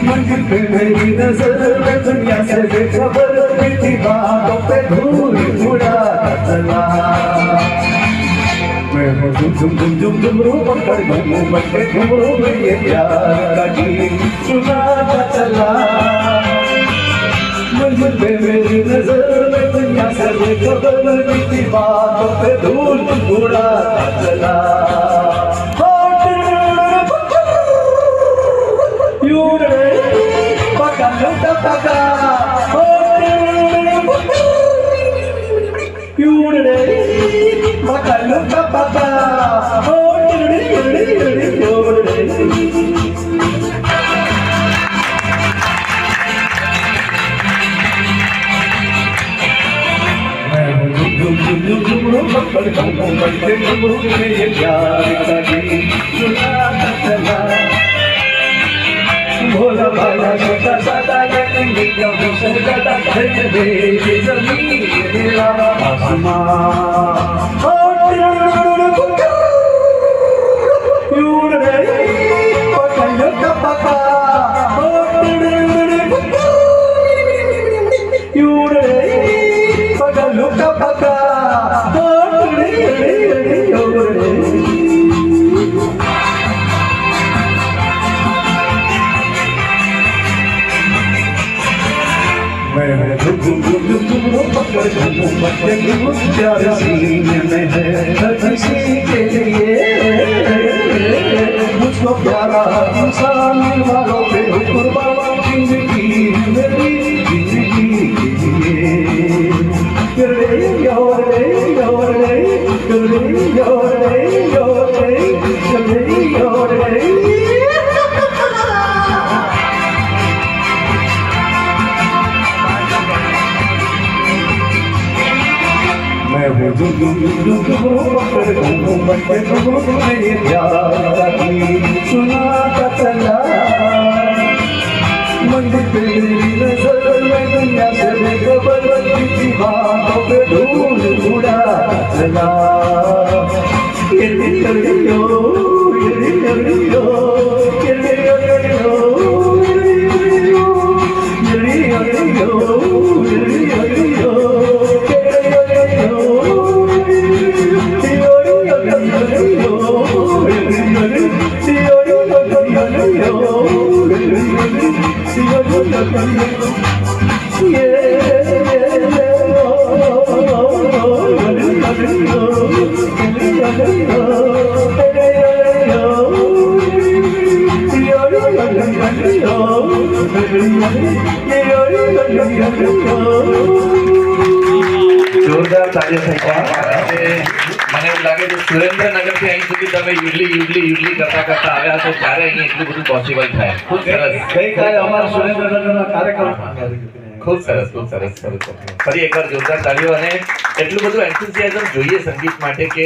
मंजिल पे मेरी नजर में दुनिया से बेखबर मीठी बातों पे धूल उड़ाता चला। मैं हूँ झुम रूप पर घूम के घुमरू में ये प्यार का गीत सुनाता चला। मंजिल पे मेरी नजर में दुनिया से बेखबर मीठी बातों पे धूल उड़ाता चला। भोला भाला छोटा सादा जमीन आसमान प्यार सीने में है हर किसी के लिए मुझको प्यारा इंसान वालों पे कुर्बान जिंदगी मेरी जिंदगी सुनाता चला। मंदिर पे मेरी नजर में दुनिया से बेखबर मीठी बातों पे धूल उड़ाता चला। જોરદાર તાળીઓ થઈ જાય. મને એવું લાગે છે સુરેન્દ્રનગરથી અહીં સુધી તમે યુડલી કરતા આવ્યા છો ત્યારે અહીં એટલું બધું પોસિબલ થાય. ખૂબ સરસ. ગઈકાલે અમારા સુરેન્દ્રનગરના કાર્યક્રમ ખૂબ સરસ. ફરી એકવાર જોરદાર તાળીઓ અને એટલું બધું એન્થુસિયાઝમ જોઈએ સંગીત માટે કે